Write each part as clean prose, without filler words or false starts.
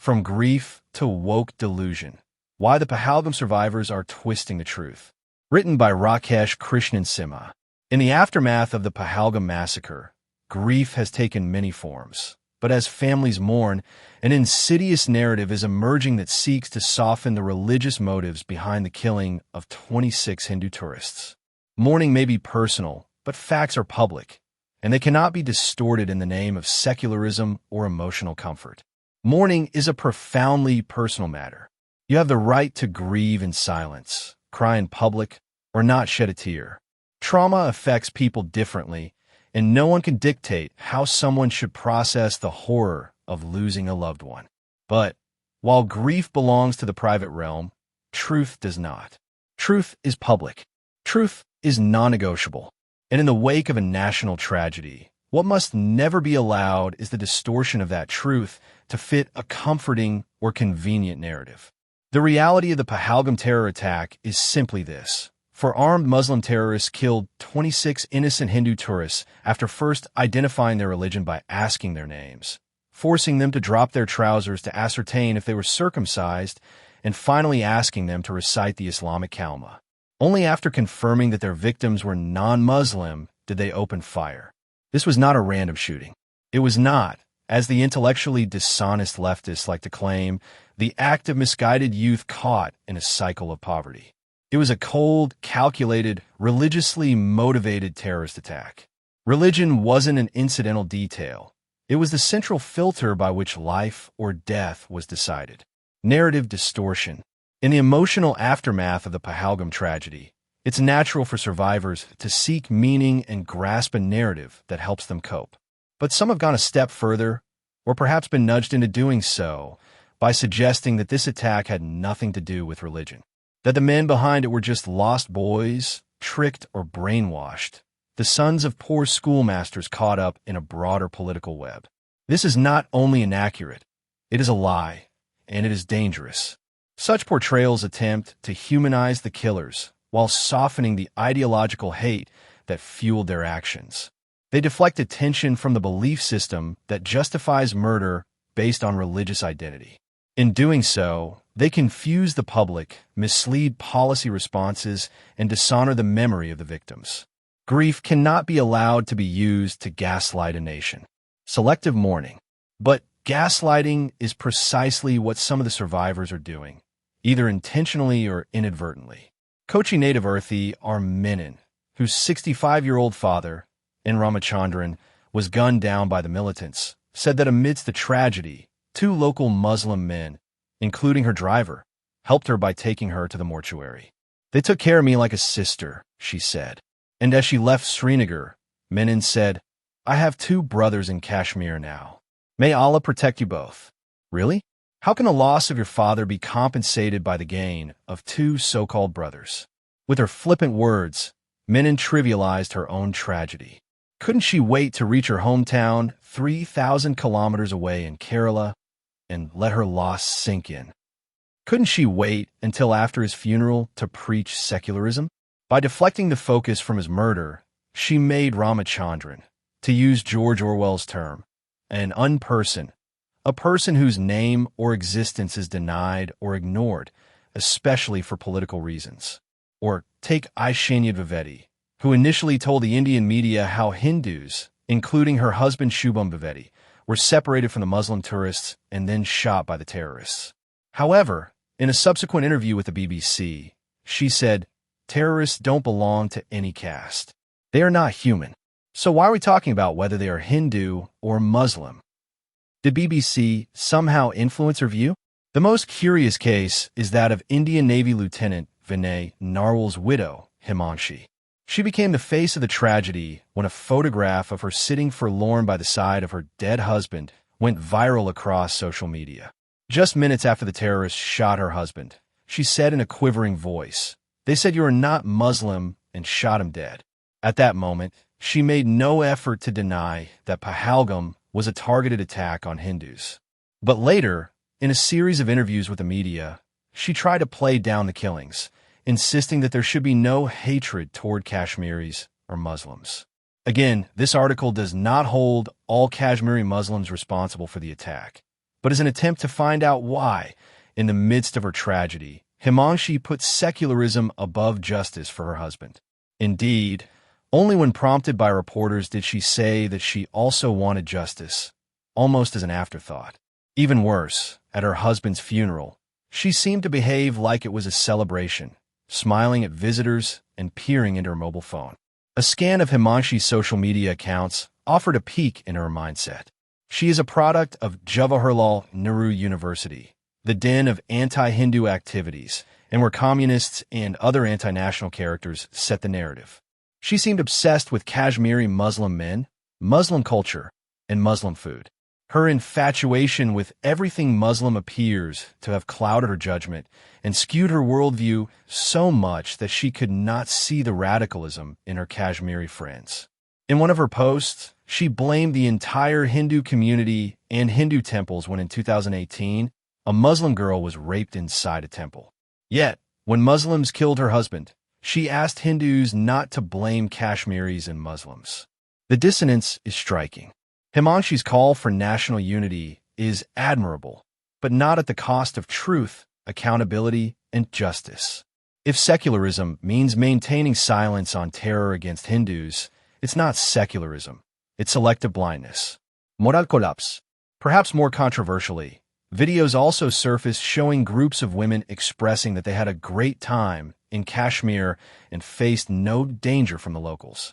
From Grief to Woke Delusion. Why the Pahalgam Survivors Are Twisting the Truth. Written by Rakesh Krishnan Simha. In the aftermath of the Pahalgam massacre, grief has taken many forms. But as families mourn, an insidious narrative is emerging that seeks to soften the religious motives behind the killing of 26 Hindu tourists. Mourning may be personal, but facts are public, and they cannot be distorted in the name of secularism or emotional comfort. Mourning is a profoundly personal matter. You have the right to grieve in silence, cry in public, or not shed a tear. Trauma affects people differently, and no one can dictate how someone should process the horror of losing a loved one. But while grief belongs to the private realm, truth does not. Truth is public. Truth is non-negotiable. And in the wake of a national tragedy, what must never be allowed is the distortion of that truth to fit a comforting or convenient narrative. The reality of the Pahalgam terror attack is simply this. Four armed Muslim terrorists killed 26 innocent Hindu tourists after first identifying their religion by asking their names, forcing them to drop their trousers to ascertain if they were circumcised, and finally asking them to recite the Islamic Kalma. Only after confirming that their victims were non-Muslim did they open fire. This was not a random shooting. It was not, as the intellectually dishonest leftists like to claim, the act of misguided youth caught in a cycle of poverty. It was a cold, calculated, religiously motivated terrorist attack. Religion wasn't an incidental detail. It was the central filter by which life or death was decided. Narrative distortion. In the emotional aftermath of the Pahalgam tragedy, it's natural for survivors to seek meaning and grasp a narrative that helps them cope. But some have gone a step further, or perhaps been nudged into doing so, by suggesting that this attack had nothing to do with religion. That the men behind it were just lost boys, tricked or brainwashed, the sons of poor schoolmasters caught up in a broader political web. This is not only inaccurate, it is a lie, and it is dangerous. Such portrayals attempt to humanize the killers while softening the ideological hate that fueled their actions. They deflect attention from the belief system that justifies murder based on religious identity. In doing so, they confuse the public, mislead policy responses, and dishonor the memory of the victims. Grief cannot be allowed to be used to gaslight a nation. Selective mourning. But gaslighting is precisely what some of the survivors are doing, either intentionally or inadvertently. Kochi native Earthy R. Menon, whose 65-year-old father, N. Ramachandran, was gunned down by the militants, said that amidst the tragedy, two local Muslim men, including her driver, helped her by taking her to the mortuary. They took care of me like a sister, she said. And as she left Srinagar, Menon said, I have two brothers in Kashmir now. May Allah protect you both. Really? How can the loss of your father be compensated by the gain of two so-called brothers? With her flippant words, Menon trivialized her own tragedy. Couldn't she wait to reach her hometown 3,000 kilometers away in Kerala and let her loss sink in? Couldn't she wait until after his funeral to preach secularism? By deflecting the focus from his murder, she made Ramachandran, to use George Orwell's term, an unperson, a person whose name or existence is denied or ignored, especially for political reasons. Or take Aishanya Dwivedi, who initially told the Indian media how Hindus, including her husband Shubham Dwivedi, were separated from the Muslim tourists and then shot by the terrorists. However, in a subsequent interview with the BBC, she said, terrorists don't belong to any caste. They are not human. So why are we talking about whether they are Hindu or Muslim? Did BBC somehow influence her view? The most curious case is that of Indian Navy Lieutenant Vinay Narwal's widow, Himanshi. She became the face of the tragedy when a photograph of her sitting forlorn by the side of her dead husband went viral across social media. Just minutes after the terrorists shot her husband, she said in a quivering voice, "They said you are not Muslim," and shot him dead. At that moment, she made no effort to deny that Pahalgam was a targeted attack on Hindus. But later, in a series of interviews with the media, she tried to play down the killings, insisting that there should be no hatred toward Kashmiris or Muslims. Again, this article does not hold all Kashmiri Muslims responsible for the attack. but as an attempt to find out why, in the midst of her tragedy, Himanshi put secularism above justice for her husband. Indeed, only when prompted by reporters did she say that she also wanted justice, almost as an afterthought. Even worse, at her husband's funeral, she seemed to behave like it was a celebration, smiling at visitors and peering into her mobile phone. A scan of Himanshi's social media accounts offered a peek in her mindset. She is a product of Jawaharlal Nehru University, the den of anti-Hindu activities, and where communists and other anti-national characters set the narrative. She seemed obsessed with Kashmiri Muslim men, Muslim culture, and Muslim food. Her infatuation with everything Muslim appears to have clouded her judgment and skewed her worldview so much that she could not see the radicalism in her Kashmiri friends. In one of her posts, she blamed the entire Hindu community and Hindu temples when in 2018, a Muslim girl was raped inside a temple. Yet, when Muslims killed her husband, she asked Hindus not to blame Kashmiris and Muslims. The dissonance is striking. Himanshi's call for national unity is admirable, but not at the cost of truth, accountability, and justice. If secularism means maintaining silence on terror against Hindus, it's not secularism, it's selective blindness. Moral collapse. Perhaps more controversially, videos also surfaced showing groups of women expressing that they had a great time in Kashmir and faced no danger from the locals.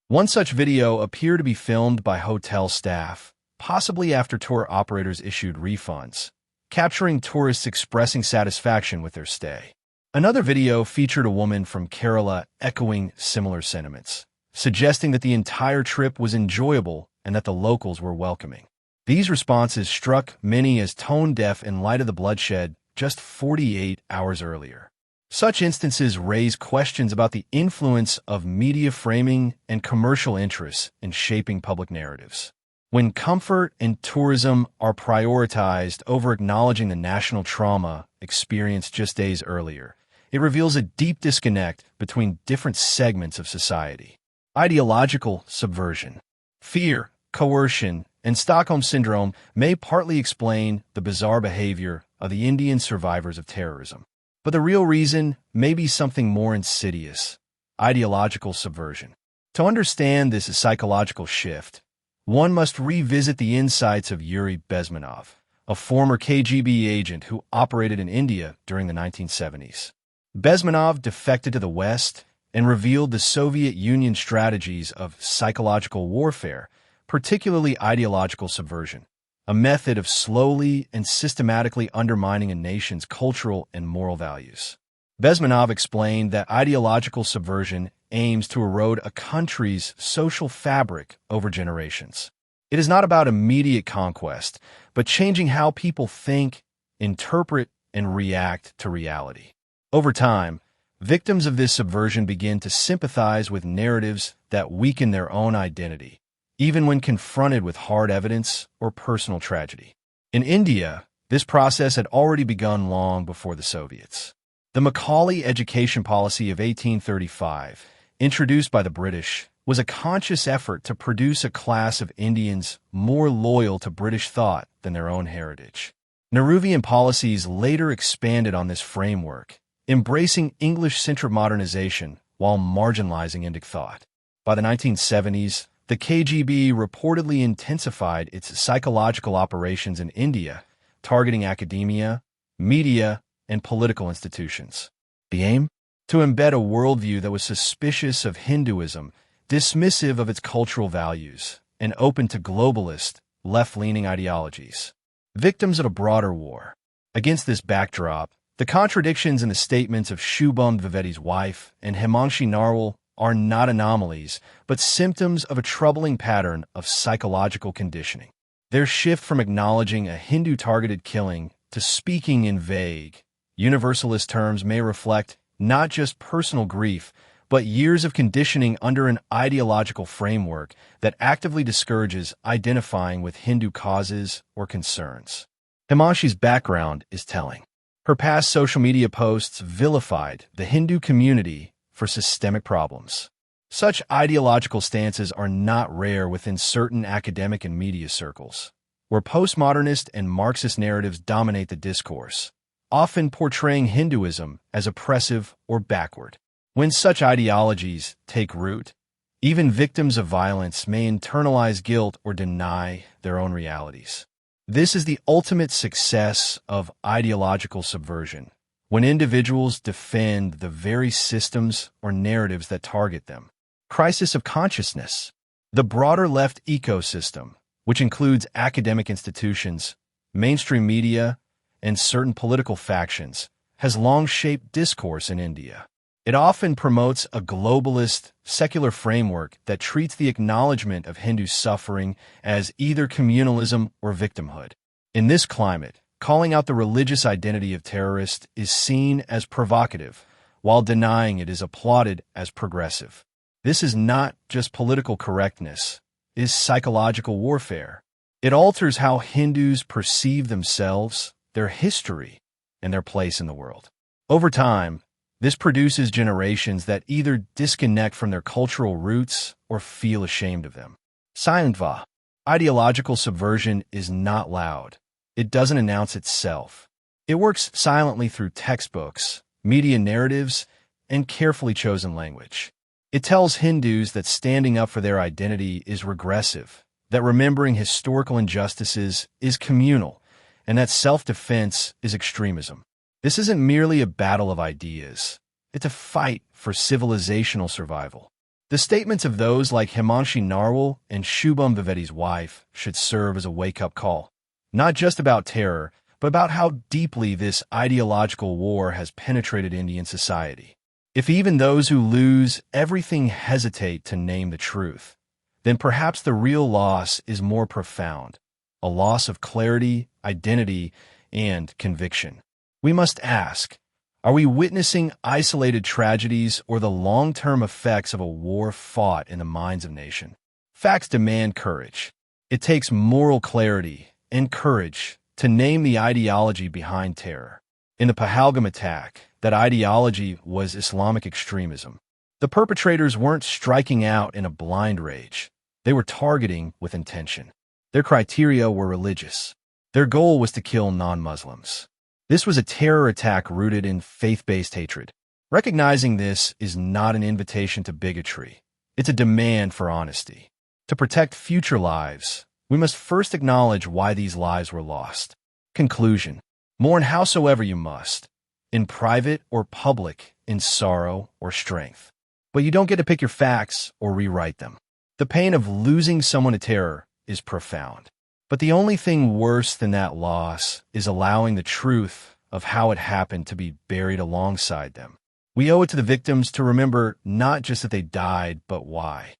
One such video appeared to be filmed by hotel staff, possibly after tour operators issued refunds, capturing tourists expressing satisfaction with their stay. Another video featured a woman from Kerala echoing similar sentiments, suggesting that the entire trip was enjoyable and that the locals were welcoming. These responses struck many as tone-deaf in light of the bloodshed just 48 hours earlier. Such instances raise questions about the influence of media framing and commercial interests in shaping public narratives. When comfort and tourism are prioritized over acknowledging the national trauma experienced just days earlier, it reveals a deep disconnect between different segments of society. Ideological subversion. Fear, coercion, and Stockholm Syndrome may partly explain the bizarre behavior of the Indian survivors of terrorism. But the real reason may be something more insidious: ideological subversion. To understand this psychological shift, one must revisit the insights of Yuri Bezmenov, a former KGB agent who operated in India during the 1970s. Bezmenov defected to the West and revealed the Soviet Union strategies of psychological warfare, particularly ideological subversion, a method of slowly and systematically undermining a nation's cultural and moral values. Bezmenov explained that ideological subversion aims to erode a country's social fabric over generations. It is not about immediate conquest, but changing how people think, interpret, and react to reality. Over time, victims of this subversion begin to sympathize with narratives that weaken their own identity, even when confronted with hard evidence or personal tragedy. In India, this process had already begun long before the Soviets. The Macaulay education policy of 1835, introduced by the British, was a conscious effort to produce a class of Indians more loyal to British thought than their own heritage. Nehruvian policies later expanded on this framework, embracing English-centered modernization while marginalizing Indic thought. By the 1970s, the KGB reportedly intensified its psychological operations in India, targeting academia, media, and political institutions. The aim? To embed a worldview that was suspicious of Hinduism, dismissive of its cultural values, and open to globalist, left-leaning ideologies. Victims of a broader war. Against this backdrop, the contradictions in the statements of Shubham Dwivedi's wife and Himanshi Narwal are not anomalies, but symptoms of a troubling pattern of psychological conditioning. Their shift from acknowledging a Hindu-targeted killing to speaking in vague, universalist terms may reflect not just personal grief, but years of conditioning under an ideological framework that actively discourages identifying with Hindu causes or concerns. Himanshi's background is telling. Her past social media posts vilified the Hindu community for systemic problems. Such ideological stances are not rare within certain academic and media circles. where postmodernist and Marxist narratives dominate the discourse, often portraying Hinduism as oppressive or backward. When such ideologies take root, even victims of violence may internalize guilt or deny their own realities. This is the ultimate success of ideological subversion, when individuals defend the very systems or narratives that target them. Crisis of consciousness. The broader left ecosystem, which includes academic institutions, mainstream media, and certain political factions, has long shaped discourse in India. It often promotes a globalist, secular framework that treats the acknowledgement of Hindu suffering as either communalism or victimhood. In this climate, calling out the religious identity of terrorists is seen as provocative, while denying it is applauded as progressive. This is not just political correctness, it is psychological warfare. It alters how Hindus perceive themselves, their history, and their place in the world. Over time, this produces generations that either disconnect from their cultural roots or feel ashamed of them. Silentva. Ideological subversion is not loud. It doesn't announce itself. It works silently through textbooks, media narratives, and carefully chosen language. It tells Hindus that standing up for their identity is regressive, that remembering historical injustices is communal, and that self-defense is extremism. This isn't merely a battle of ideas. It's a fight for civilizational survival. The statements of those like Himanshi Narwal and Shubham Vivedi's wife should serve as a wake-up call, not just about terror, but about how deeply this ideological war has penetrated Indian society. If even those who lose everything hesitate to name the truth, then perhaps the real loss is more profound, a loss of clarity, identity, and conviction. We must ask, are we witnessing isolated tragedies or the long-term effects of a war fought in the minds of nations? Facts demand courage. It takes moral clarity and courage to name the ideology behind terror. In the Pahalgam attack, that ideology was Islamic extremism. The perpetrators weren't striking out in a blind rage. They were targeting with intention. Their criteria were religious. Their goal was to kill non-Muslims. This was a terror attack rooted in faith-based hatred. Recognizing this is not an invitation to bigotry. It's a demand for honesty. To protect future lives, we must first acknowledge why these lives were lost. Conclusion. Mourn howsoever you must, in private or public, in sorrow or strength. But you don't get to pick your facts or rewrite them. The pain of losing someone to terror is profound. But the only thing worse than that loss is allowing the truth of how it happened to be buried alongside them. We owe it to the victims to remember not just that they died, but why.